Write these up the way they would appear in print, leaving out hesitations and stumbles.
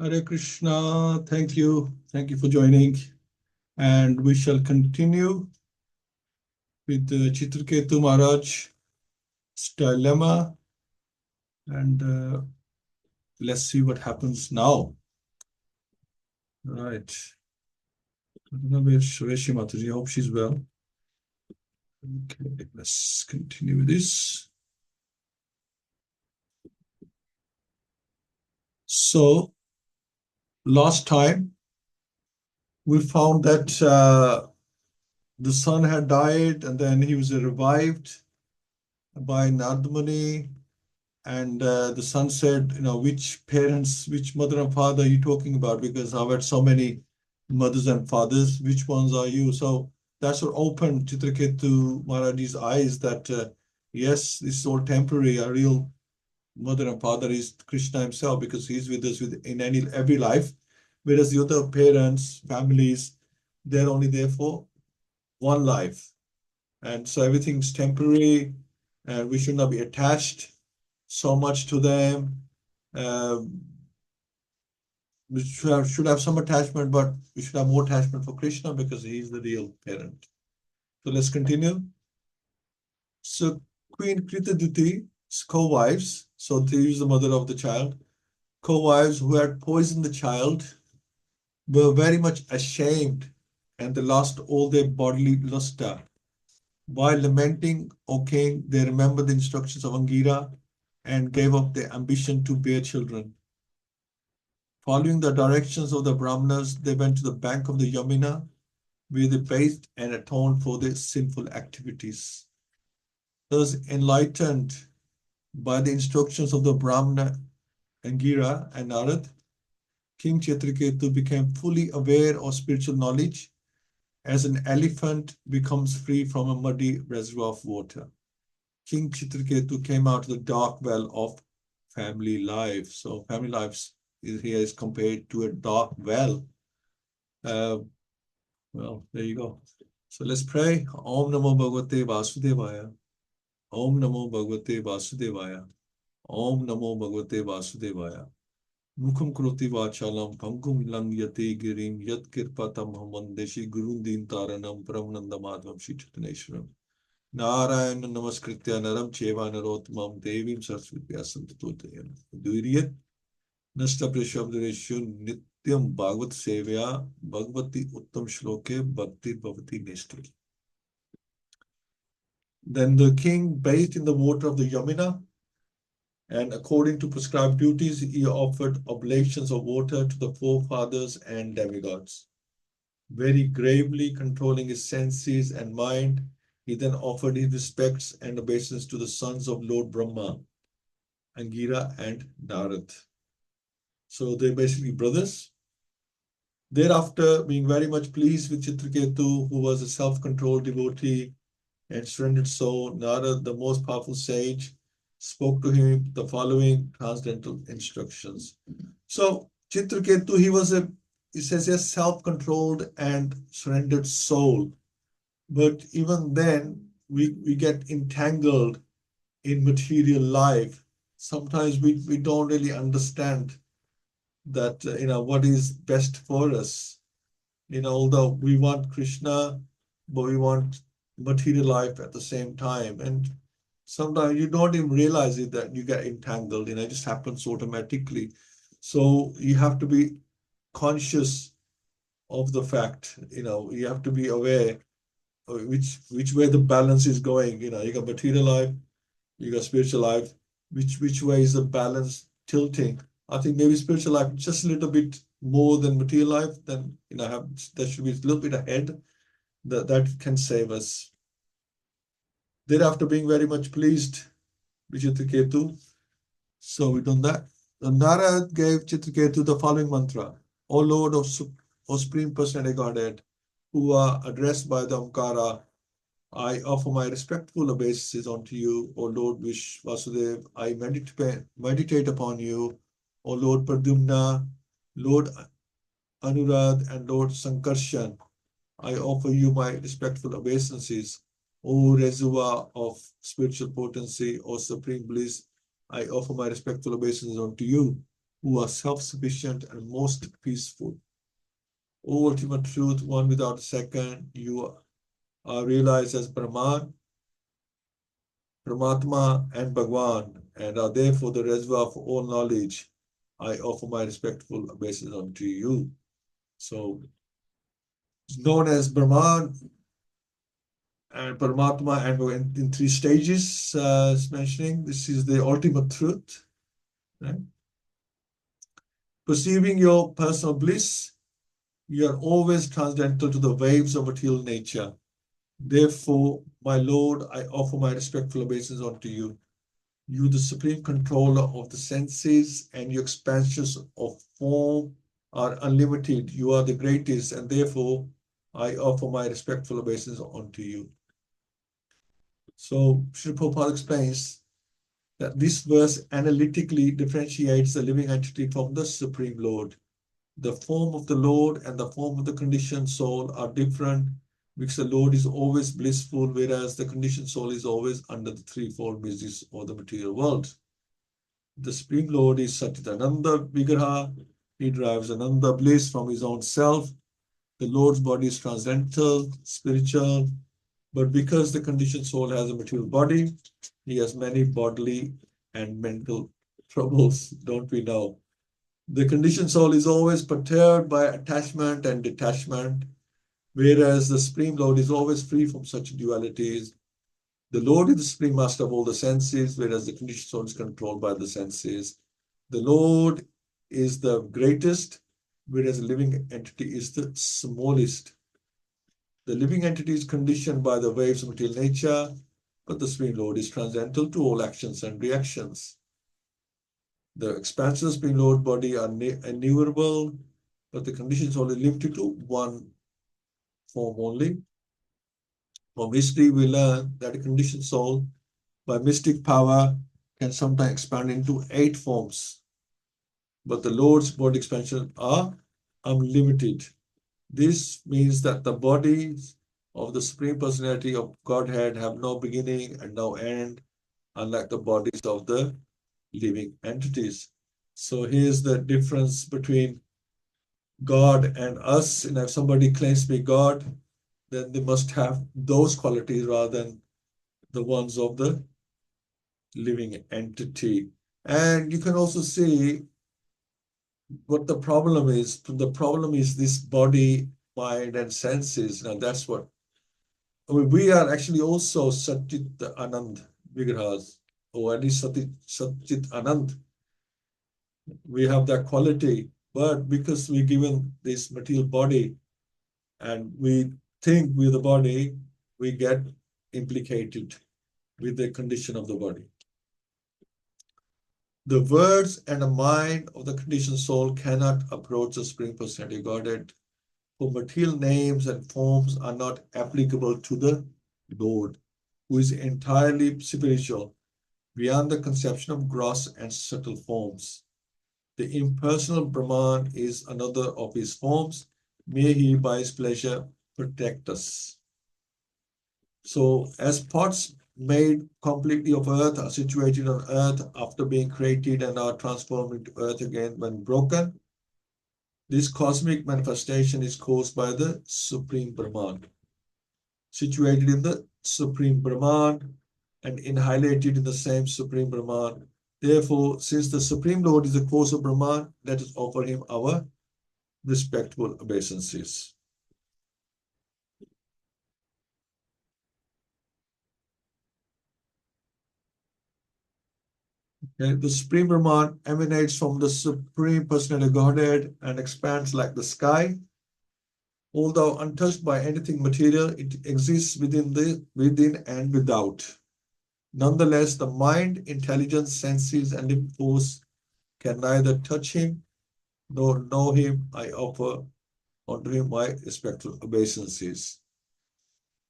Hare Krishna, thank you. Thank you for joining. And we shall continue with Chitraketu Maharaj's dilemma. And let's see what happens now. Right. I don't know where's she Mataji. I hope she's well. Okay, let's continue with this. So, last time we found that the son had died and then he was revived by Narad Muni. And the son said, which parents, which mother and father are you talking about? Because I've had so many mothers and fathers. Which ones are you? So that's what opened Chitraketu Maharaj's eyes that, yes, this is all temporary. Our real mother and father is Krishna himself because he's with us in every life. Whereas the other parents, families, they're only there for one life. And so everything's temporary and we should not be attached so much to them. Um, we should have some attachment, but we should have more attachment for Krishna because he is the real parent. So let's continue. So Queen Kritaduti's co-wives, so she is the mother of the child, co-wives who had poisoned the child were very much ashamed and they lost all their bodily luster. While lamenting, O king, they remembered the instructions of Angira and gave up their ambition to bear children. Following the directions of the Brahmanas, they went to the bank of the Yamuna, where they bathed and atoned for their sinful activities. Thus, enlightened by the instructions of the Brahmana Angira and Narad, King Chitraketu became fully aware of spiritual knowledge as an elephant becomes free from a muddy reservoir of water. King Chitraketu came out of the dark well of family life. So family lives here is compared to a dark well. Well, there you go. So let's pray. Om Namo Bhagavate Vasudevaya. Om Namo Bhagavate Vasudevaya. Om Namo Bhagavate Vasudevaya. Mukham Kroti Vachalam Pangum Langyate Girim Yat Kirpatam Hamandeshi Gurun Din Taranam Pramananda Madhvam Shri Chaitanyeshwaram. Narayana Namaskritya Naram Cheva Narottamam Devim Saraswati Asantutayana. Dviriyat Nasta Prashabdareshu Nityam Bhagavat Sevaya Bhagavati Uttam Shloke Bhakti Bhavati Nishti. Then the king bathed in the water of the Yamuna, and according to prescribed duties, he offered oblations of water to the forefathers and demigods. Very gravely controlling his senses and mind, he then offered his respects and obeisance to the sons of Lord Brahma, Angira and Narad. So they're basically brothers. Thereafter, being very much pleased with Chitraketu, who was a self-controlled devotee and surrendered soul, Narad, the most powerful sage, spoke to him the following transcendental instructions. So Chitraketu, he says, yes, self-controlled and surrendered soul. But even then, we get entangled in material life. Sometimes we don't really understand that, what is best for us. Although we want Krishna, but we want material life at the same time. And sometimes you don't even realize it that you get entangled, it just happens automatically. So you have to be conscious of the fact, you have to be aware of which way the balance is going. You got material life, you got spiritual life, which way is the balance tilting? I think maybe spiritual life just a little bit more than material life, then that should be a little bit ahead. That can save us. Thereafter, being very much pleased with Chitraketu, so we done that. Narad gave Chitraketu the following mantra: O Lord of Supreme Personality Godhead, who are addressed by the Omkara, I offer my respectful obeisances unto you, O Lord Vasudev. I meditate upon you, O Lord Pradyumna, Lord Anurad, and Lord Sankarshan. I offer you my respectful obeisances, O reservoir of spiritual potency, O supreme bliss. I offer my respectful obeisances unto you. who are self-sufficient and most peaceful. O ultimate truth, one without a second, you are realized as Brahman, Paramatma, and Bhagwan, and are therefore the reservoir of all knowledge. I offer my respectful obeisance unto you. So, it's known as Brahman and Paramatma, and in three stages, it's mentioning this is the ultimate truth. Right? Perceiving your personal bliss, you are always transcendental to the waves of material nature. Therefore, my Lord, I offer my respectful obeisance unto you. You, the supreme controller of the senses, and your expansions of form are unlimited. You are the greatest, and therefore I offer my respectful obeisance unto you. So, Srila Prabhupada explains that this verse analytically differentiates the living entity from the Supreme Lord. The form of the Lord and the form of the conditioned soul are different because the Lord is always blissful, whereas the conditioned soul is always under the threefold miseries of the material world. The Supreme Lord is Satchitananda Vigraha. He derives Ananda bliss from his own self. The Lord's body is transcendental, spiritual, but because the conditioned soul has a material body, he has many bodily and mental troubles, don't we know? The conditioned soul is always perturbed by attachment and detachment, whereas the Supreme Lord is always free from such dualities. The Lord is the Supreme Master of all the senses, whereas the conditioned soul is controlled by the senses. The Lord is the greatest, whereas the living entity is the smallest. The living entity is conditioned by the waves of material nature, but the Supreme Lord is transcendental to all actions and reactions. The expansions of the Supreme Lord body are innumerable, but the conditions only limited to one form only. From history, we learn that a conditioned soul, by mystic power, can sometimes expand into 8 forms, but the Lord's body expansions are unlimited. This means that the bodies of the Supreme Personality of Godhead have no beginning and no end, unlike the bodies of the living entities. So here's the difference between God and us. And if somebody claims to be God, then they must have those qualities rather than the ones of the living entity. And you can also see what the problem is. The problem is this body, mind, and senses. Now that's what we are actually also Satchit Anand Vigrahas, or at least Satchit Anand. We have that quality, but because we're given this material body and we think with the body, we get implicated with the condition of the body. The words and the mind of the conditioned soul cannot approach the Supreme Personality of Godhead, for material names and forms are not applicable to the Lord, who is entirely spiritual, beyond the conception of gross and subtle forms. The impersonal Brahman is another of his forms. May he, by his pleasure, protect us. So, as pots made completely of earth are situated on earth after being created and are transformed into earth again when broken, this cosmic manifestation is caused by the Supreme Brahman, situated in the Supreme Brahman and annihilated in the same Supreme Brahman. Therefore, since the Supreme Lord is the cause of Brahman, let us offer him our respectful obeisances. Okay. The Supreme Brahman emanates from the Supreme Personality of Godhead and expands like the sky. Although untouched by anything material, it exists within and without. Nonetheless, the mind, intelligence, senses, and living force can neither touch him nor know him. I offer unto him my respectful obeisances.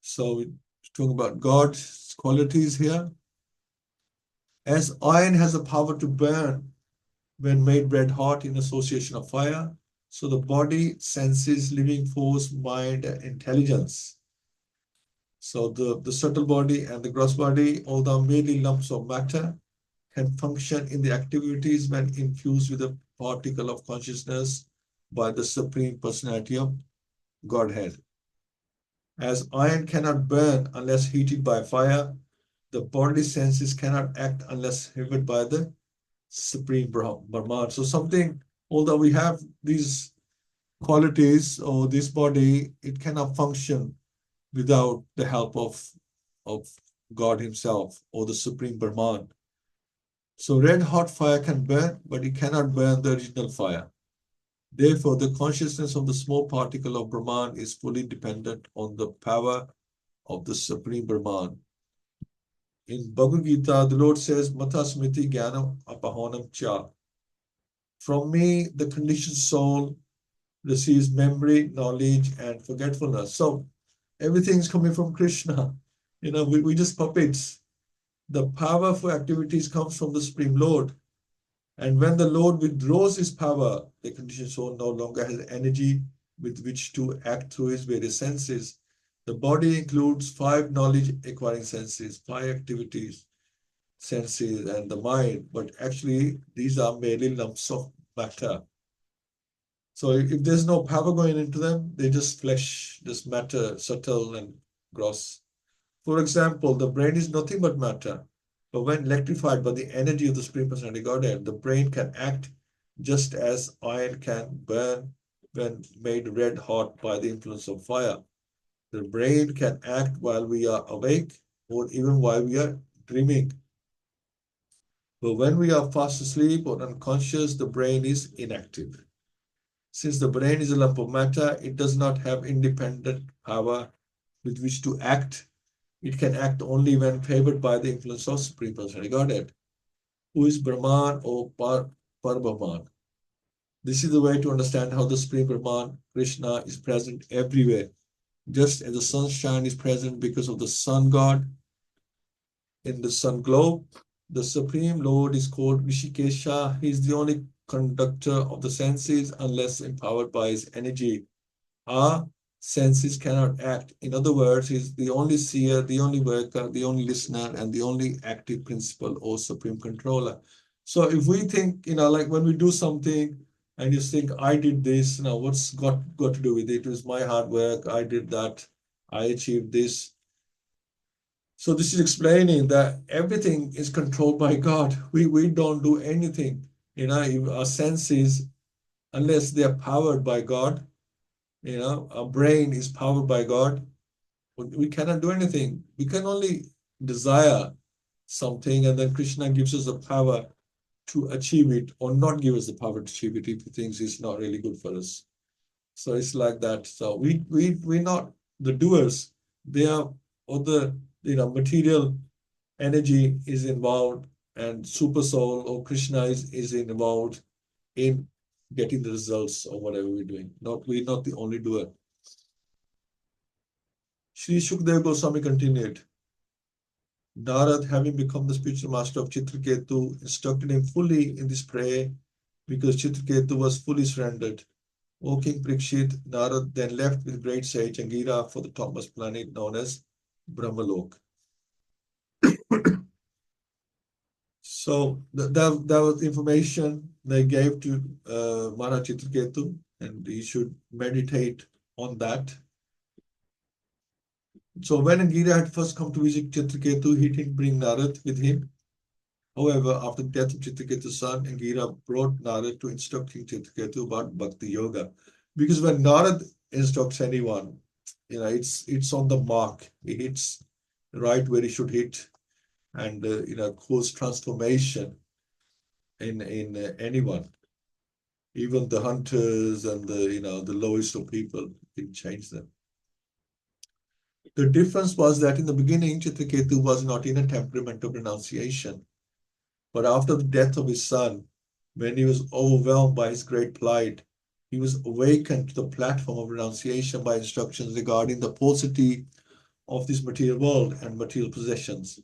So we're talking about God's qualities here. As iron has the power to burn when made red hot in association of fire, so the body, senses, living force, mind, and intelligence. So the subtle body and the gross body, although merely lumps of matter, can function in the activities when infused with the particle of consciousness by the Supreme Personality of Godhead. As iron cannot burn unless heated by fire, the bodily senses cannot act unless favored by the Supreme Brahman. So something, although we have these qualities or this body, it cannot function without the help of God himself or the Supreme Brahman. So red hot fire can burn, but it cannot burn the original fire. Therefore, the consciousness of the small particle of Brahman is fully dependent on the power of the Supreme Brahman. In Bhagavad-Gita, the Lord says, Mata Smriti Jnanam Apahanam Cha. From me, the conditioned soul receives memory, knowledge, and forgetfulness. So everything's coming from Krishna. We just puppets. The power for activities comes from the Supreme Lord. And when the Lord withdraws his power, the conditioned soul no longer has energy with which to act through his various senses. The body includes 5 knowledge acquiring senses, 5 activities, senses, and the mind. But actually, these are merely lumps of matter. So if there's no power going into them, they're just flesh, just matter, subtle and gross. For example, the brain is nothing but matter. But when electrified by the energy of the Supreme Personality Godhead, the brain can act just as iron can burn when made red hot by the influence of fire. The brain can act while we are awake or even while we are dreaming. But when we are fast asleep or unconscious, the brain is inactive. Since the brain is a lump of matter, it does not have independent power with which to act. It can act only when favored by the influence of Supreme Personality Godhead, who is Brahman or Par-Brahman. This is the way to understand how the Supreme Brahman, Krishna, is present everywhere. Just as the sunshine is present because of the sun god in the sun globe, the Supreme Lord is called Rishikesha. He is the only conductor of the senses unless empowered by his energy. Our senses cannot act. In other words, he's the only seer, the only worker, the only listener, and the only active principle or supreme controller. So if we think, like when we do something and you think, I did this, now what's got to do with it? It was my hard work, I did that, I achieved this. So this is explaining that everything is controlled by God. We don't do anything. Our senses, unless they are powered by God, our brain is powered by God. We cannot do anything. We can only desire something, and then Krishna gives us the power to achieve it, or not give us the power to achieve it if he thinks it's not really good for us. So it's like that. So we're not the doers. They are, or the material energy is involved, and super soul or Krishna is involved in getting the results of whatever we're doing. We're not the only doer. Sri Shukdev Goswami continued. Narad, having become the spiritual master of Citraketu, instructed him fully in this prayer because Citraketu was fully surrendered. O King Parikshit, Narad then left with great sage Angira for the topmost planet known as Brahmalok. So that was information they gave to Maharaj Citraketu, and he should meditate on that. So when Angira had first come to visit Citraketu, he didn't bring Narad with him. However, after the death of Citraketu's son, Angira brought Narad to instruct King Citraketu about Bhakti Yoga. Because when Narad instructs anyone, it's on the mark. He hits right where he should hit, and cause transformation in anyone, even the hunters and the lowest of people. It changed them. The difference was that in the beginning, Citraketu was not in a temperament of renunciation. But after the death of his son, when he was overwhelmed by his great plight, he was awakened to the platform of renunciation by instructions regarding the paucity of this material world and material possessions.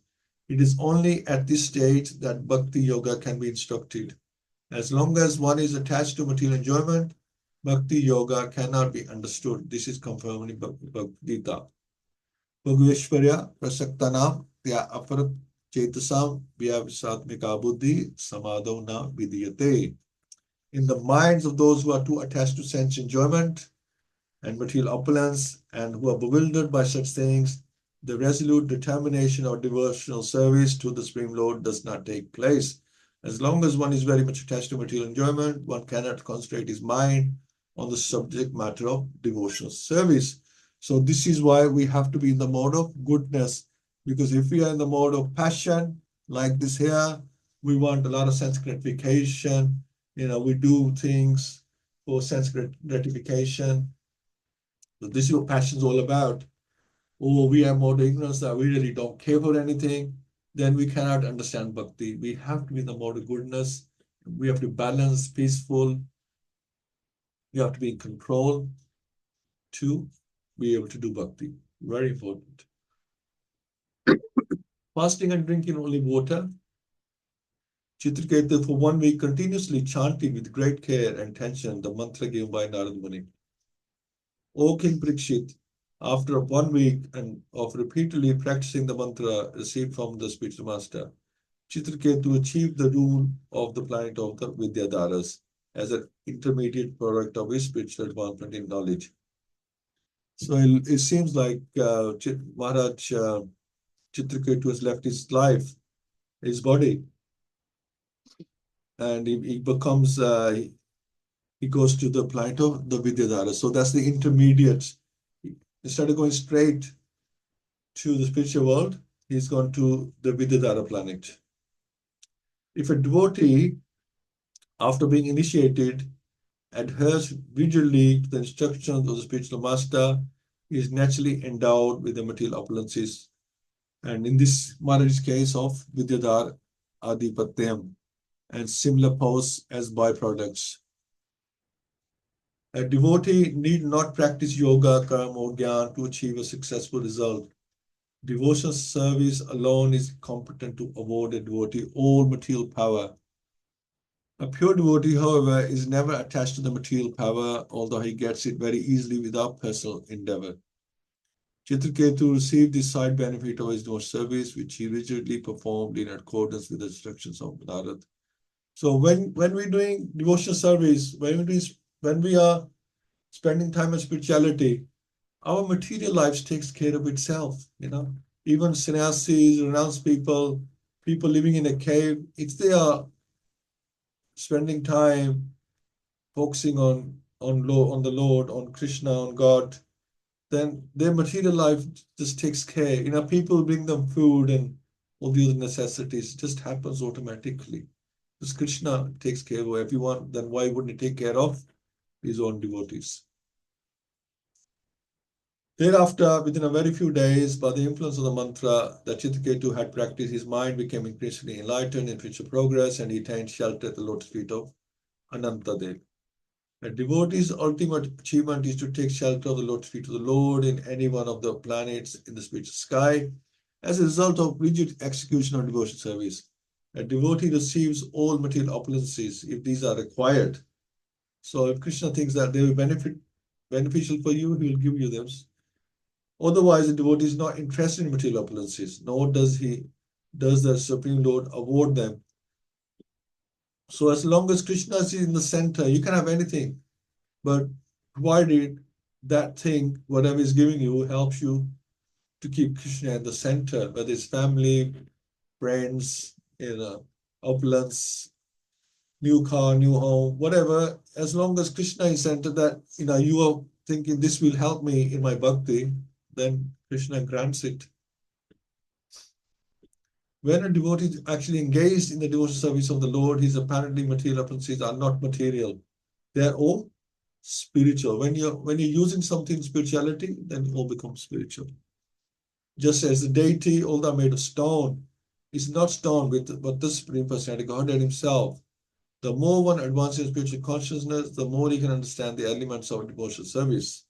It is only at this stage that Bhakti Yoga can be instructed. As long as one is attached to material enjoyment, Bhakti Yoga cannot be understood. This is confirmed in Bhagavad-Gita. Bhagaveshwarya prasaktanam tya aparat chetasam vyavasatmika buddhi samadho na vidiyate. In the minds of those who are too attached to sense enjoyment and material opulence and who are bewildered by such things, the resolute determination or devotional service to the Supreme Lord does not take place. As long as one is very much attached to material enjoyment, one cannot concentrate his mind on the subject matter of devotional service. So this is why we have to be in the mode of goodness, because if we are in the mode of passion, like this here, we want a lot of sense gratification. We do things for sense gratification. So this is what passion is all about. Or we have more ignorance that we really don't care for anything, then we cannot understand bhakti. We have to be in the mode of goodness. We have to balance, peaceful. We have to be in control to be able to do bhakti. Very important. Fasting and drinking only water. Citraketu for 1 week continuously chanting with great care and attention the mantra given by Narad Muni. O King Parikshit, after 1 week and of repeatedly practicing the mantra received from the spiritual master, Citraketu achieved the rule of the planet of the Vidyadharas as an intermediate product of his spiritual advancement in knowledge. So it seems like Maharaj Citraketu has left his life, his body, and he becomes, he goes to the planet of the Vidyadharas. So that's the intermediate. Instead of going straight to the spiritual world, he's gone to the Vidyadhara planet. If a devotee, after being initiated, adheres rigidly to the instructions of the spiritual master, he is naturally endowed with the material opulences. And in this Maharaj's case of Vidyadhar Adipatyam and similar posts as byproducts. A devotee need not practice yoga, karma, or jnana to achieve a successful result. Devotional service alone is competent to award a devotee all material power. A pure devotee, however, is never attached to the material power, although he gets it very easily without personal endeavor. Citraketu received the side benefit of his devotional service, which he rigidly performed in accordance with the instructions of Narad. So when we're doing devotional service, when we are spending time in spirituality, our material lives takes care of itself. Even sannyasis, renounced people, people living in a cave, if they are spending time focusing on the Lord, on Krishna, on God, then their material life just takes care. People bring them food and all the other necessities. It just happens automatically. Because Krishna takes care of everyone, then why wouldn't he take care of his own devotees? Thereafter, within a very few days, by the influence of the mantra that Citraketu had practiced, his mind became increasingly enlightened in future progress, and he attained shelter at the lotus feet of Anantadev. A devotee's ultimate achievement is to take shelter of the lotus feet of the Lord in any one of the planets in the spiritual sky as a result of rigid execution of devotional service. A devotee receives all material opulences if these are required. So if Krishna thinks that they will beneficial for you, he will give you them. Otherwise, the devotee is not interested in material opulences, nor does the Supreme Lord award them. So as long as Krishna is in the center, you can have anything, but provided that thing, whatever is giving you, helps you to keep Krishna at the center, whether it's family, friends, opulence, new car, new home, whatever, as long as Krishna is center, that you are thinking this will help me in my bhakti, then Krishna grants it. When a devotee is actually engaged in the devotional service of the Lord, his apparently material opulences are not material. They are all spiritual. When you're using something in spirituality, then it all becomes spiritual. Just as the deity, although made of stone, is not stone, but the Supreme Personality, Godhead himself. The more one advances in spiritual consciousness, the more he can understand the elements of devotional service.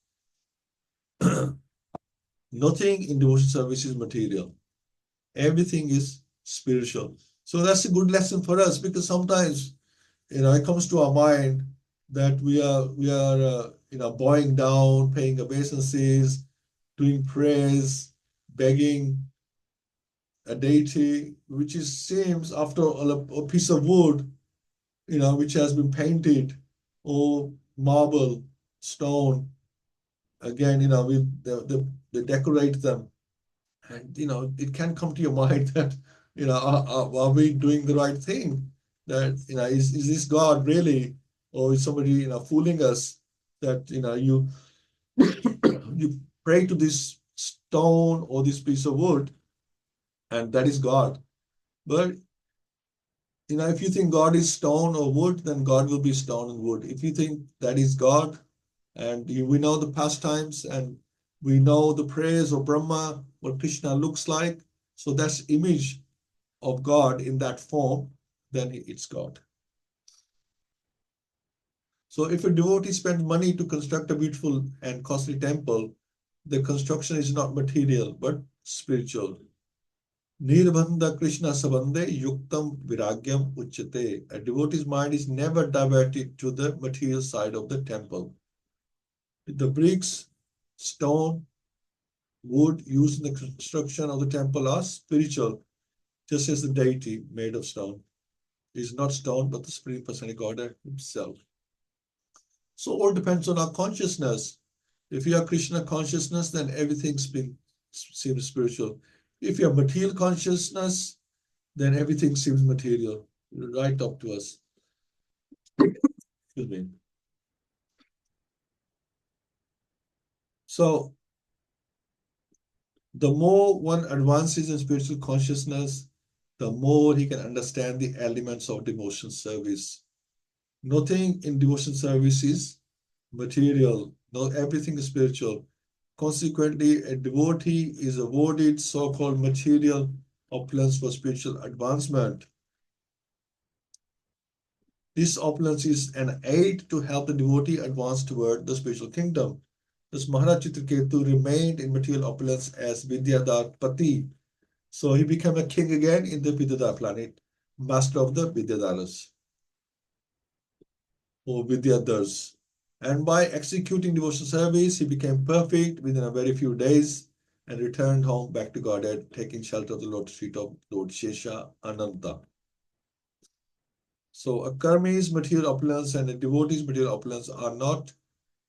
Nothing in devotional service is material. Everything is spiritual. So that's a good lesson for us, because sometimes, it comes to our mind that we are bowing down, paying obeisances, doing prayers, begging a deity, which seems after a piece of wood, which has been painted, or marble, stone. Again, they decorate them, and it can come to your mind that are we doing the right thing? That is this God really, or is somebody fooling us? That you you pray to this stone or this piece of wood, and that is God. But if you think God is stone or wood, then God will be stone and wood. If you think that is God, and we know the pastimes, and we know the prayers of Brahma, what Krishna looks like, so that's image of God in that form, then it's God. So if a devotee spends money to construct a beautiful and costly temple, the construction is not material but spiritual. Nirbandha Krishna Sabandhe Yuktam Viragyam Uchate. A devotee's mind is never diverted to the material side of the temple. The bricks, stone, wood used in the construction of the temple are spiritual, just as the deity made of stone is not stone but the Supreme Personality Godhead Himself. So all depends on our consciousness. If you are Krishna consciousness, then everything seems spiritual. If you have material consciousness, then everything seems material, right up to us. Excuse me. So the more one advances in spiritual consciousness, the more he can understand the elements of devotion service. Nothing in devotion service is material. No, everything is spiritual. Consequently, a devotee is awarded so-called material opulence for spiritual advancement. This opulence is an aid to help the devotee advance toward the spiritual kingdom. Thus, Maharaj Citraketu remained in material opulence as Vidyadhar Pati. So he became a king again in the Vidyadhar planet, master of the Vidyadharas or Vidyadhars. And by executing devotional service, he became perfect within a very few days and returned home back to Godhead, taking shelter of the lotus feet of Lord Shesha Ananta. So a karmi's material opulence and a devotee's material opulence are not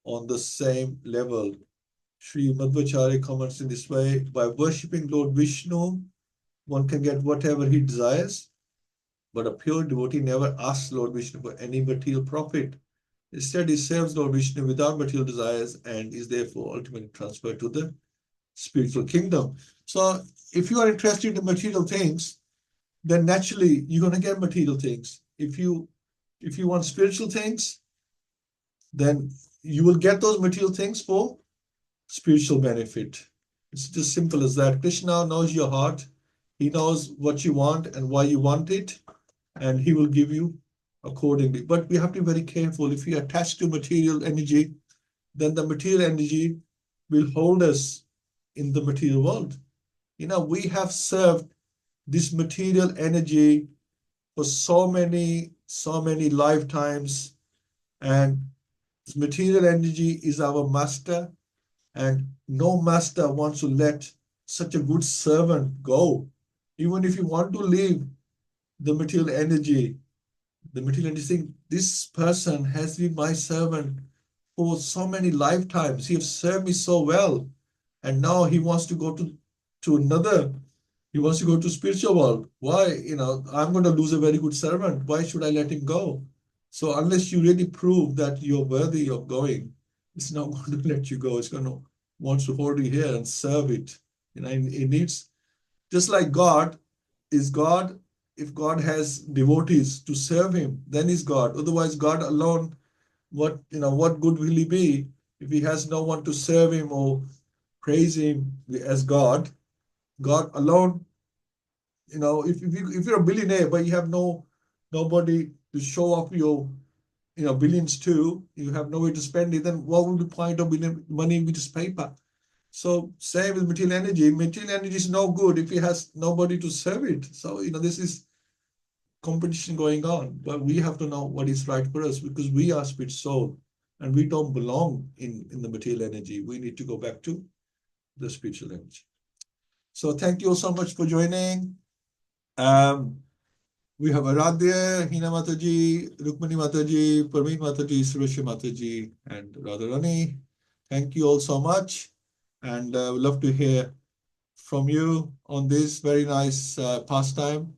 on the same level. Sri Madhvacharya comments in this way: by worshipping Lord Vishnu, one can get whatever he desires, but a pure devotee never asks Lord Vishnu for any material profit. Instead, he serves Lord Vishnu without material desires and is therefore ultimately transferred to the spiritual kingdom. So if you are interested in material things, then naturally you're going to get material things. If you want spiritual things, then you will get those material things for spiritual benefit. It's just simple as that. Krishna knows your heart. He knows what you want and why you want it, and he will give you accordingly. But we have to be very careful. If you attach to material energy, then the material energy will hold us in the material world. We have served this material energy for so many lifetimes, and this material energy is our master, and no master wants to let such a good servant go. Even if you want to leave the material energy, think this person has been my servant for so many lifetimes. He has served me so well, and now he wants to go to another. He wants to go to spiritual world. Why? I'm going to lose a very good servant. Why should I let him go? So unless you really prove that you're worthy of going, it's not going to let you go. It's going to want to hold you here and serve it. It needs, just like God is God. If God has devotees to serve him, then he's God. Otherwise, God alone, what good will he be if he has no one to serve him or praise him as God? God alone, if you're a billionaire but you have nobody to show off your billions to, you have no way to spend it, then what would the point of billion money with this paper? So same with material energy. Material energy is no good if it has nobody to serve it. So this is competition going on, but we have to know what is right for us, because we are spirit soul and we don't belong in the material energy. We need to go back to the spiritual energy. So thank you all so much for joining. Um, We have Aradhya, Hina Mataji, Rukmani Mataji, Parveen Mataji, Sureshya Mataji, and Radharani. Thank you all so much. And we'd love to hear from you on this very nice pastime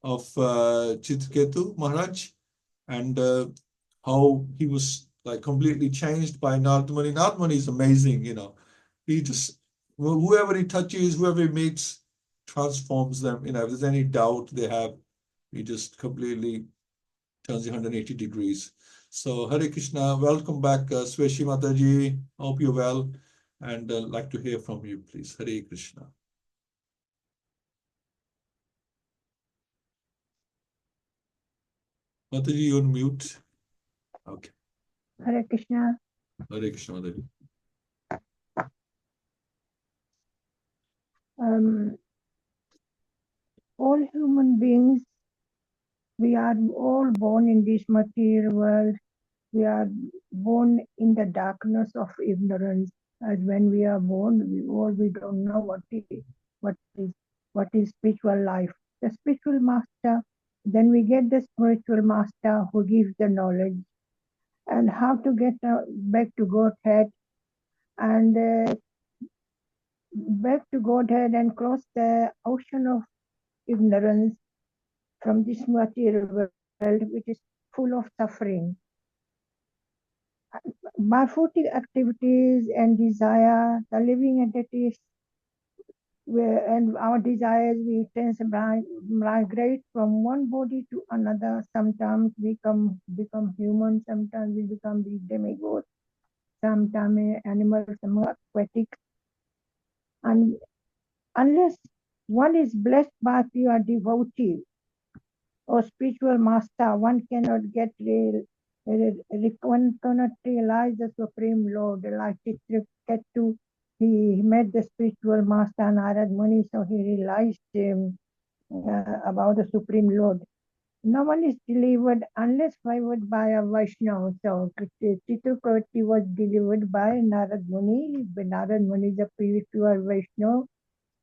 of Chitraketu Maharaj, and how he was like completely changed by Nardmani. Nardmani is amazing, you know. He just, whoever he touches, whoever he meets, transforms them. You know, if there's any doubt they have, he just completely turns 180 degrees. So Hare Krishna, welcome back, Sweshi Mataji. Hope you're well, and like to hear from you, please. Hare Krishna. Mataji, you're on mute. Okay. Hare Krishna. Hare Krishna, Mataji. All human beings, we are all born in this material world. We are born in the darkness of ignorance. As when we are born, we don't know what is spiritual life. The spiritual master, then we get the spiritual master who gives the knowledge and how to get back to Godhead and back to Godhead and cross the ocean of ignorance from this material world, which is full of suffering. Barefooting activities and desire, the living entities, and our desires, we tend to migrate from one body to another. Sometimes we become human, sometimes we become the demigods, sometimes animals, some aquatic. And unless one is blessed by pure devotee or spiritual master, one cannot one cannot realize the Supreme Lord. Like Citraketu, he met the spiritual master Narad Muni, so he realized about the Supreme Lord. No one is delivered unless favored by a Vaishnava. So Citraketu was delivered by Narad Muni. Narad Muni is a pure Vaishnava,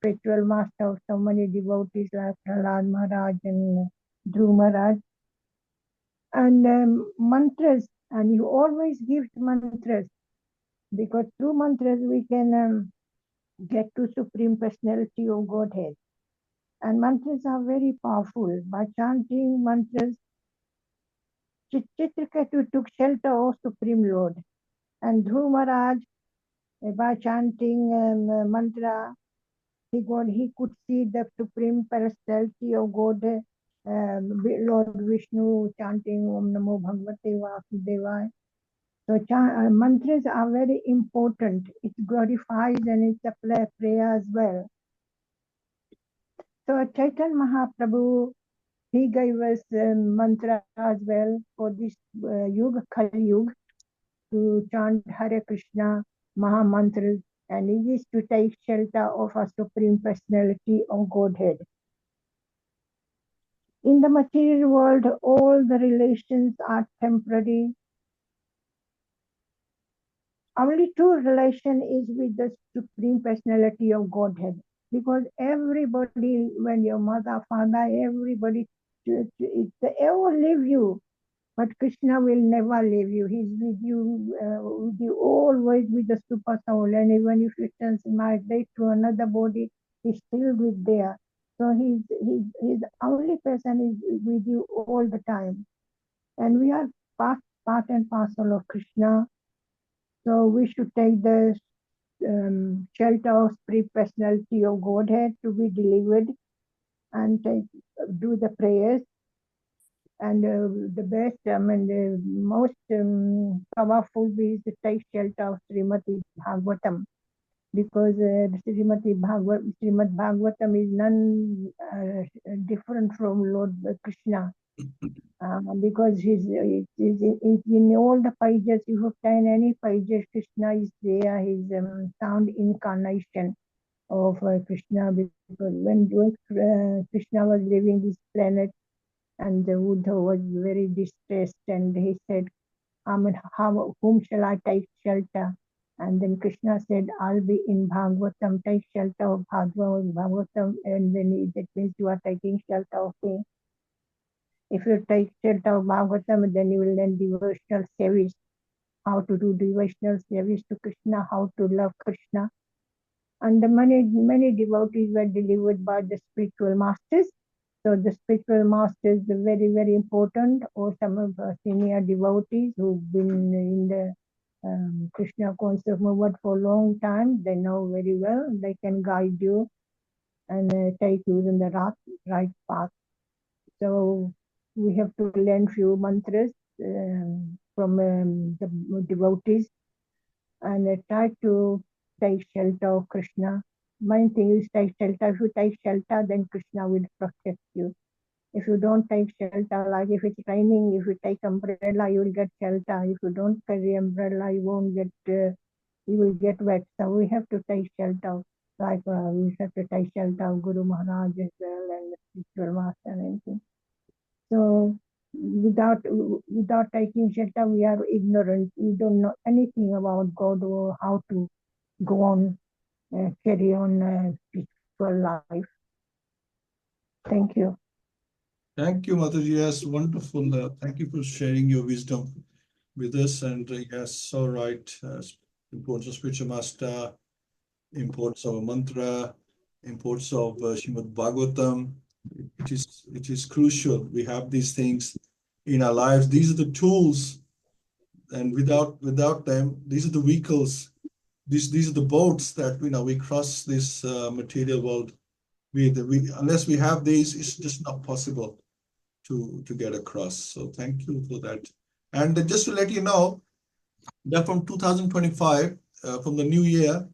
spiritual master of so many devotees like Prahlad Maharaj and Dhruv Maharaj. And mantras, and you always give mantras, because through mantras we can get to Supreme Personality of Godhead. And mantras are very powerful. By chanting mantras, Chitraketu took shelter of Supreme Lord. And Dhruv Maharaj, by chanting mantra, he could see the Supreme Personality of God, Lord Vishnu chanting Om Namo Bhagavate Vasudevaya. So mantras are very important. It glorifies and it's a prayer as well. So Chaitanya Mahaprabhu, he gave us mantra as well for this Yuga, Kali Yuga, to chant Hare Krishna Maha mantras, and it is to take shelter of a Supreme Personality of Godhead. In the material world, all the relations are temporary. Only true relation is with the Supreme Personality of Godhead. Because everybody, when your mother, father, everybody, they all leave you. But Krishna will never leave you. He's with you always with the super soul. And even if you migrate to another body, he's still with there. So he's the only person is with you all the time. And we are part and parcel of Krishna. So we should take the shelter of Supreme Personality of Godhead to be delivered and do the prayers. And the best, the most powerful is to take shelter of Srimati Bhagavatam, because Srimad Bhagavatam is none different from Lord Krishna. Because he's in all the pages, if you find any pages, Krishna is there. He's sound incarnation of Krishna, because when Krishna was leaving this planet, and the Buddha was very distressed, and he said, whom shall I take shelter? And then Krishna said, I'll be in Bhagavatam, take shelter of Bhagavatam, and then that means you are taking shelter of me. If you take shelter of Bhagavatam, then you will learn devotional service, how to do devotional service to Krishna, how to love Krishna. And many devotees were delivered by the spiritual masters. So the spiritual masters are very, very important, or some of our senior devotees who've been in the Krishna conscious movement for a long time. They know very well. They can guide you and take you in the right path. So we have to learn few mantras from the devotees and try to take shelter of Krishna. Main thing is take shelter. If you take shelter, then Krishna will protect you. If you don't take shelter, like if it's raining, if you take umbrella, you will get shelter. If you don't carry umbrella, you won't get, you will get wet. So we have to take shelter. Like we have to take shelter of Guru Maharaj as well and the spiritual master and anything. So without taking shelter, we are ignorant. We don't know anything about God or how to go on, carry on peaceful life. Thank you. Thank you, Mataji. Yes, wonderful. Thank you for sharing your wisdom with us. And yes, so right. Importance of spiritual master, importance of a mantra, importance of Srimad Bhagavatam. It is crucial. We have these things in our lives. These are the tools, and without them, these are the vehicles. These are the boats that we cross this material world with. Unless we have these, it's just not possible to get across. So thank you for that. And just to let you know that from 2025, from the new year,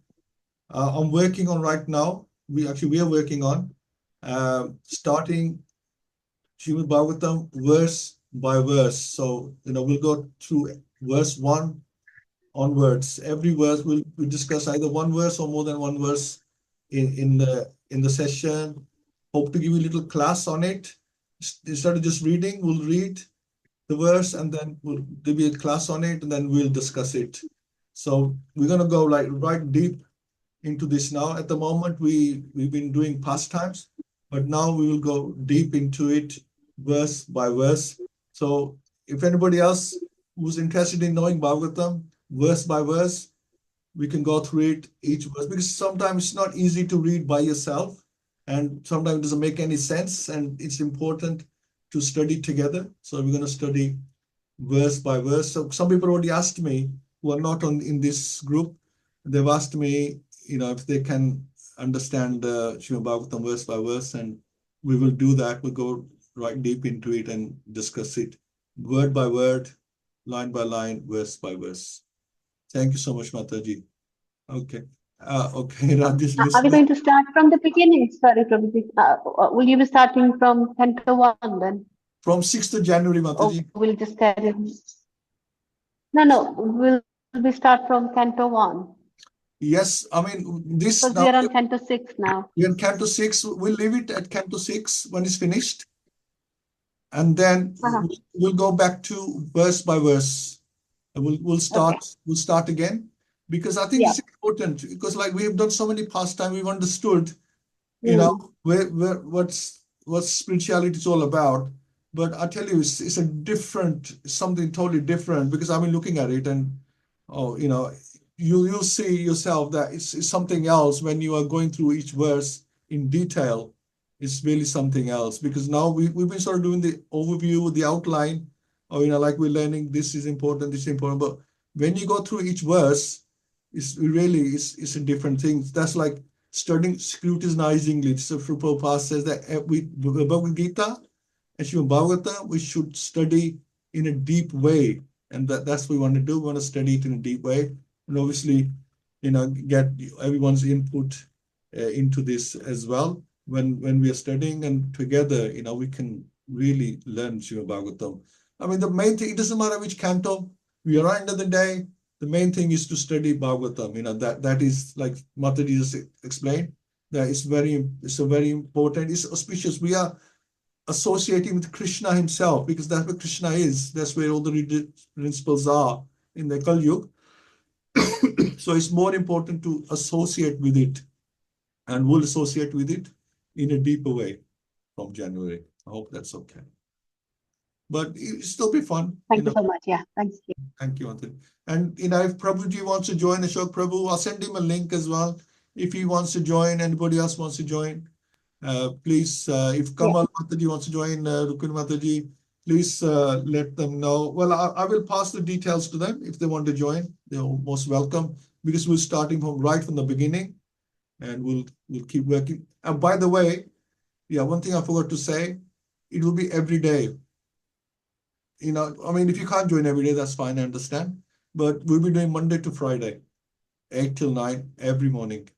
I'm working on right now. We are working on starting Srimad Bhagavatam verse by verse. So we'll go through verse 1 onwards. Every verse we discuss either one verse or more than one verse in the session. Hope to give you a little class on it. Instead of just reading, we'll read the verse and then there'll be a class on it and then we'll discuss it. So we're gonna go like right deep into this now. At the moment, we've been doing pastimes, but now we will go deep into it verse by verse. So if anybody else who's interested in knowing Bhagavatam verse by verse, we can go through it each verse, because sometimes it's not easy to read by yourself and sometimes it doesn't make any sense, and it's important to study together. So we're going to study verse by verse. So some people already asked me who are not in this group, they've asked me, if they can understand Srimad Bhagavatam verse by verse, and we will do that. We'll go right deep into it and discuss it word by word, line by line, verse by verse. Thank you so much, Mataji. Okay. Okay, Rajesh, Are we going to start from the beginning? Sorry, Prabhuji. Will you be starting from Canto 1 then? From 6th of January, Mataji. Or we'll just carry on? No, we'll start from Canto 1. Yes, I mean, this because now. We are on Canto 6 now. We're in Canto 6. We'll leave it at Canto 6 when it's finished. And then we'll go back to verse by verse. We'll start again, because I think it's important, because like we have done so many pastime, we've understood, what spirituality is all about. But I tell you, it's something totally different, because I've been looking at it and you'll see yourself that it's something else when you are going through each verse in detail. It's really something else, because now we've been sort of doing the overview, the outline, or like we're learning this is important, this is important. But when you go through each verse, it's a different thing. That's like studying scrutinizingly. So Prabhupada says that Bhagavad-Gita and Srimad Bhagavatam, we should study in a deep way. And that's what we want to do. We want to study it in a deep way. And obviously, get everyone's input into this as well. When we are studying, and together, we can really learn Srimad Bhagavatam. I mean, the main thing, it doesn't matter which canto we are at the end of the day, the main thing is to study Bhagavatam. That is, like Mataji just explained, that it's very important. It's auspicious. We are associating with Krishna himself, because that's what Krishna is. That's where all the principles are in the Kali Yuga. So it's more important to associate with it, and we'll associate with it in a deeper way from January. I hope that's okay. but it'll still be fun. Thank you so much. Yeah, thanks. Thank you, Anthony. And if Prabhuji wants to join, Ashok Prabhu, I'll send him a link as well. If he wants to join, anybody else wants to join, please, if Kamal Mataji wants to join, Rukun Mataji, please let them know. Well, I will pass the details to them if they want to join. They're most welcome, because we're starting right from the beginning, and we'll keep working. And by the way, one thing I forgot to say, it will be every day. I mean, if you can't join every day, that's fine, I understand. But we'll be doing Monday to Friday, 8 till 9 every morning.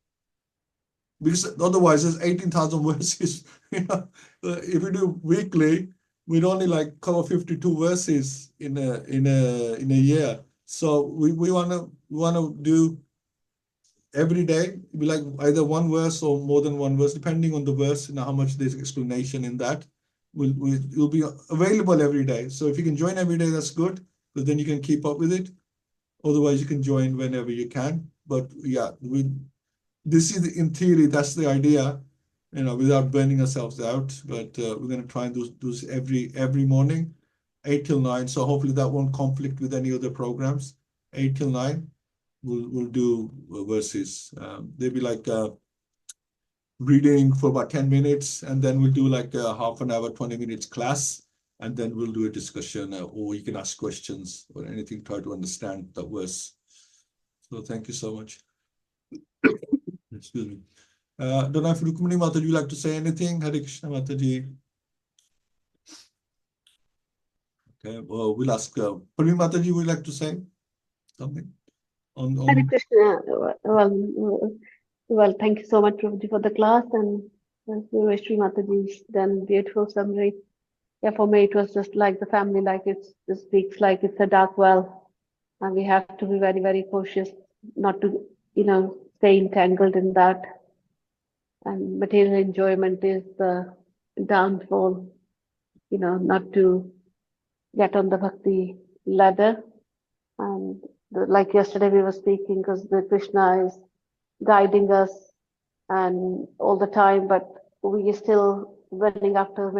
Because otherwise, there's 18,000 verses. If we do weekly, we'd only cover 52 verses in a year. So we wanna do every day, be like either one verse or more than one verse, depending on the verse and how much there's explanation in that. Will be available every day. So if you can join every day, that's good, because then you can keep up with it. Otherwise, you can join whenever you can. But this is in theory, that's the idea, without burning ourselves out. But we're going to try and do this every morning, 8 till 9. So hopefully that won't conflict with any other programs. 8 till 9, we'll do verses. They'll be like reading for about 10 minutes, and then we'll do like a half an hour, 20 minutes class, and then we'll do a discussion, or you can ask questions or anything, try to understand the verse. So thank you so much. Excuse me. Don't know if Rukmini Mataji, would you like to say anything? Hare Krishna Mataji. Okay, well, we'll ask Parvi Mataji, would you like to say something? Hare Krishna. Well, thank you so much, Prabhuji, for the class, and Vishnu Mataji's done beautiful summary. Yeah, for me, it was just like the family, it speaks like it's a dark well, and we have to be very, very cautious not to, stay entangled in that. And material enjoyment is the downfall, not to get on the bhakti ladder. And like yesterday we were speaking, because the Krishna is guiding us and all the time, but we are still running after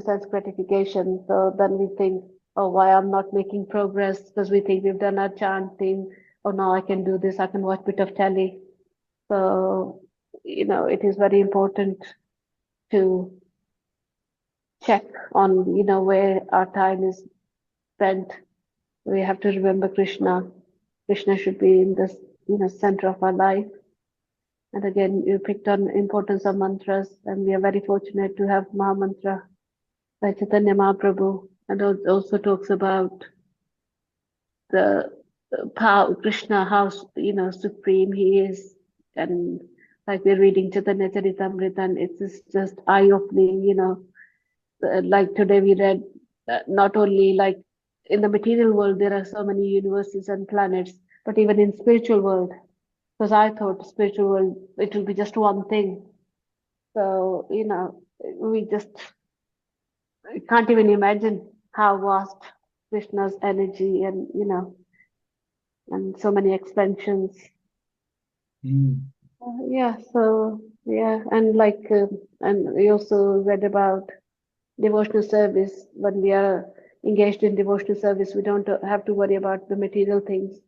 sense gratification. So then we think, oh, why I'm not making progress? Because we think we've done our chanting, oh, now I can do this, I can watch a bit of telly. So it is very important to check on where our time is spent. We have to remember Krishna. Krishna should be in this center of our life. And again, you picked on importance of mantras, and we are very fortunate to have Mahamantra by Chaitanya Mahaprabhu, and it also talks about the power Krishna, how supreme he is, and like we're reading Chaitanya Charitamrita, and it's just eye-opening. Like today we read not only like in the material world there are so many universes and planets, but even in spiritual world. Because I thought spiritual world, it will be just one thing. So, we just can't even imagine how vast Krishna's energy and, and so many expansions. And we also read about devotional service. When we are engaged in devotional service, we don't have to worry about the material things.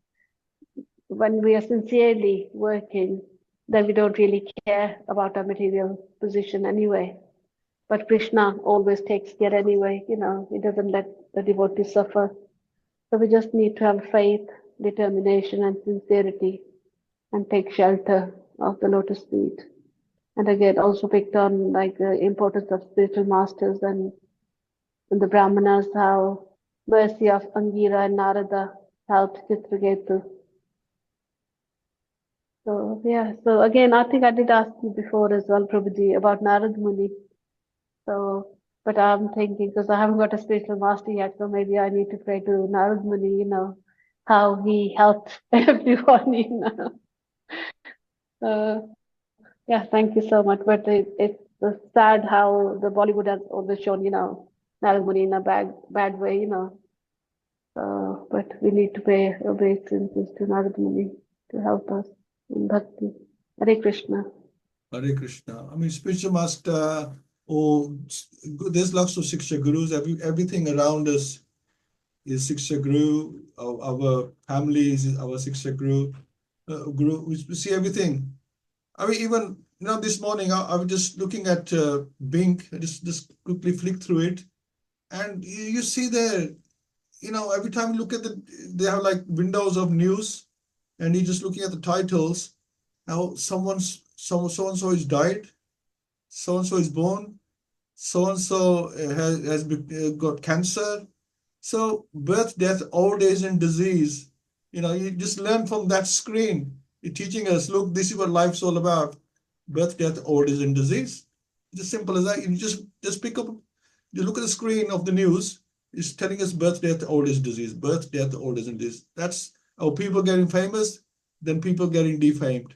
When we are sincerely working, then we don't really care about our material position anyway. But Krishna always takes care anyway, he doesn't let the devotee suffer. So we just need to have faith, determination, and sincerity, and take shelter of the lotus feet. And again, also picked on like the importance of spiritual masters and the Brahmanas, how mercy of Angira and Narada helped Citraketu. So again, I think I did ask you before as well, Prabhuji, about Narad Muni. So, but I'm thinking, because I haven't got a spiritual master yet, so maybe I need to pray to Narad Muni, how he helped everyone, Yeah, thank you so much. But it's sad how the Bollywood has always shown, Narad Muni in a bad way, But we need to pay obeisances to Narad Muni to help us in bhakti. Hare Krishna. Hare Krishna. I mean, spiritual master, Oh, there's lots of Shiksha Gurus. Everything around us is Shiksha Guru. Our family is our Shiksha Guru. Guru. We see everything. I mean, even this morning I was just looking at Bing. I just quickly flick through it, and you see there. Every time you look at they have like windows of news, and you're just looking at the titles. How so and so is died, so and so is born, so and so has got cancer. So birth, death, old age, and disease. You just learn from that screen. You're teaching us, look, this is what life's all about. Birth, death, old age, and disease. It's as simple as that. You just pick up, you look at the screen of the news. It's telling us birth, death, old age, disease. Birth, death, old age, and disease. That's how people getting famous, then people getting defamed.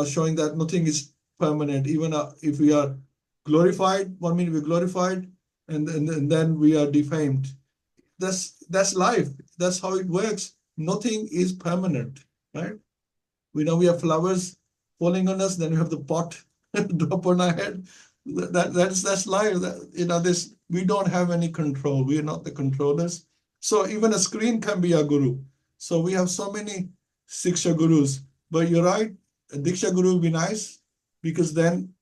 Showing that nothing is permanent. Even if we are glorified, 1 minute we're glorified, and then we are defamed. That's life. That's how it works. Nothing is permanent, right? We know we have flowers falling on us, then we have the pot drop on our head. That's life. This we don't have any control. We are not the controllers. So even a screen can be a guru. So we have so many Siksha gurus. But you're right, a Diksha guru would be nice, because then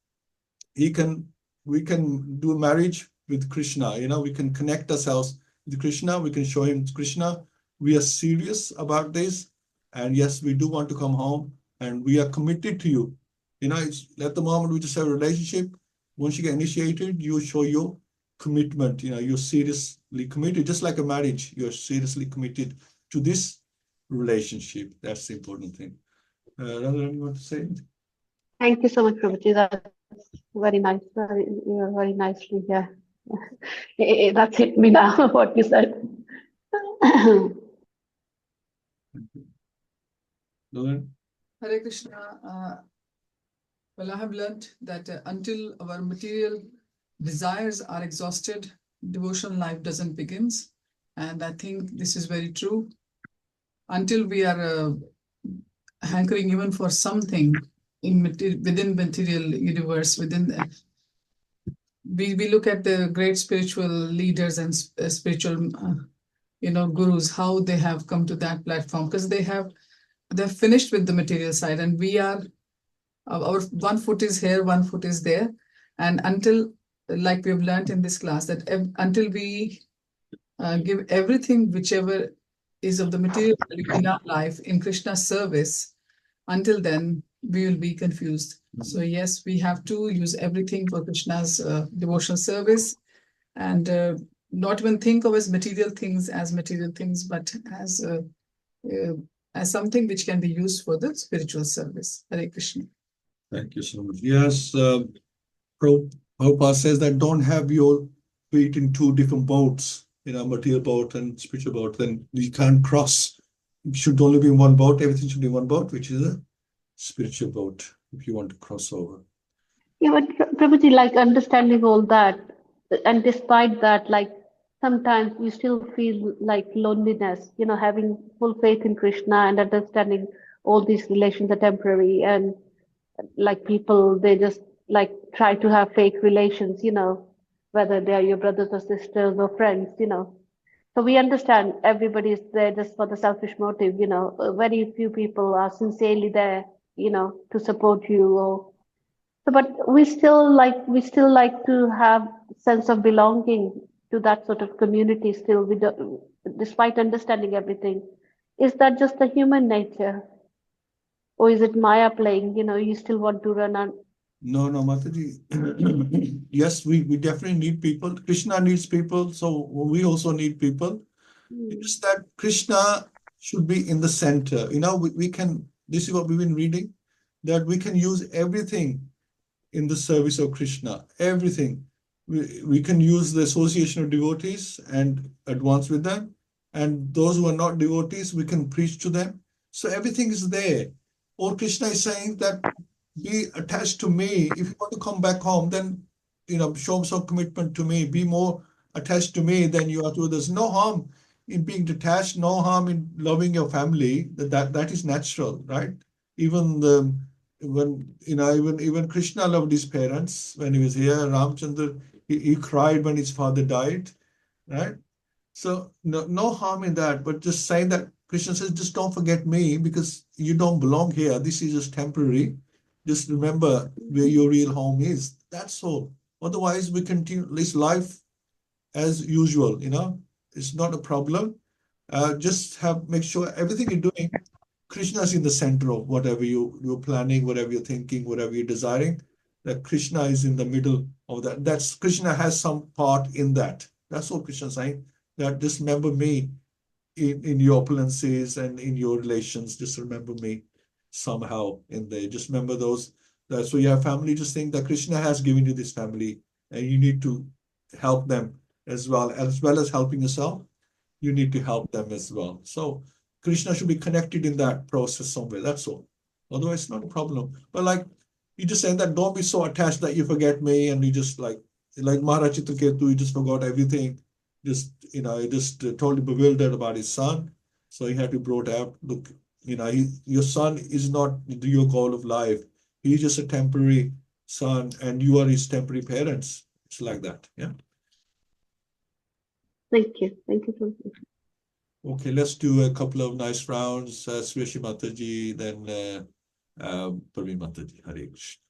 we can do marriage with Krishna. We can connect ourselves with Krishna. We can show him Krishna. We are serious about this. And yes, we do want to come home, and we are committed to you. It's at the moment we just have a relationship. Once you get initiated, you show your commitment. You're seriously committed, just like a marriage. You're seriously committed to this relationship. That's the important thing. Radha, you want to say it? Thank you so much, Prabhuji. That's very nice. Very nicely, yeah. That's hit me now, what you said. Hare Krishna. Well, I have learned that until our material desires are exhausted, devotional life doesn't begin. And I think this is very true. Until we are hankering even for something within material universe, we look at the great spiritual leaders and spiritual gurus, how they have come to that platform, because they're finished with the material side, and we are, our one foot is here, one foot is there. And until, like we've learned in this class, that until we give everything whichever is of the material in our life in Krishna's service, until then we will be confused. So yes, we have to use everything for Krishna's devotional service, and not even think of as material things, but as something which can be used for the spiritual service. Hare Krishna. Thank you so much. Yes, Prabhupada says that don't have your feet in two different boats, material boat and spiritual boat. Then you can't cross. It should only be in one boat. Everything should be in one boat, which is a spiritual boat, if you want to cross over. Yeah, but Prabhuji, like understanding all that, and despite that, like sometimes you still feel like loneliness, having full faith in Krishna and understanding all these relations are temporary, and like people, they just like try to have fake relations, whether they are your brothers or sisters or friends, So we understand everybody is there just for the selfish motive, very few people are sincerely there, to support you. But we still like to have sense of belonging to that sort of community still, despite understanding everything. Is that just the human nature? Or is it Maya playing, you still want to run on? No, Mataji. Yes, we definitely need people. Krishna needs people, so we also need people. It's that Krishna should be in the center. We can, this is what we've been reading, that we can use everything in the service of Krishna. Everything. We can use the association of devotees and advance with them. And those who are not devotees, we can preach to them. So everything is there. Or Krishna is saying that be attached to me. If you want to come back home, then show some commitment to me. Be more attached to me than you are to others. No harm in being detached, no harm in loving your family. That is natural, right? Even even Krishna loved his parents when he was here. Ramchandra, he cried when his father died, right? So no harm in that, but just saying that Krishna says, just don't forget me because you don't belong here. This is just temporary. Just remember where your real home is. That's all. Otherwise, we continue this life as usual. It's not a problem. Just make sure everything you're doing, Krishna is in the center of whatever you're planning, whatever you're thinking, whatever you're desiring. That Krishna is in the middle of that. That's Krishna has some part in that. That's what Krishna is saying. That just remember me in your opulences and in your relations. Just remember me somehow in there. Just remember those. So you have family. Just think that Krishna has given you this family, and you need to help them as well as helping yourself. You need to help them as well. So Krishna should be connected in that process somewhere. That's all. Otherwise, it's not a problem. But like you just saying that, don't be so attached that you forget me and you just like Maharaj Citraketu, you just forgot everything. Just totally bewildered about his son. So he had to be brought up. Look, your son is not your goal of life. He's just a temporary son, and you are his temporary parents. It's like that. Yeah. Thank you. Thank you so much. Okay, let's do a couple of nice rounds. Srishi Mataji, then Parveen Mataji. Hare Krishna.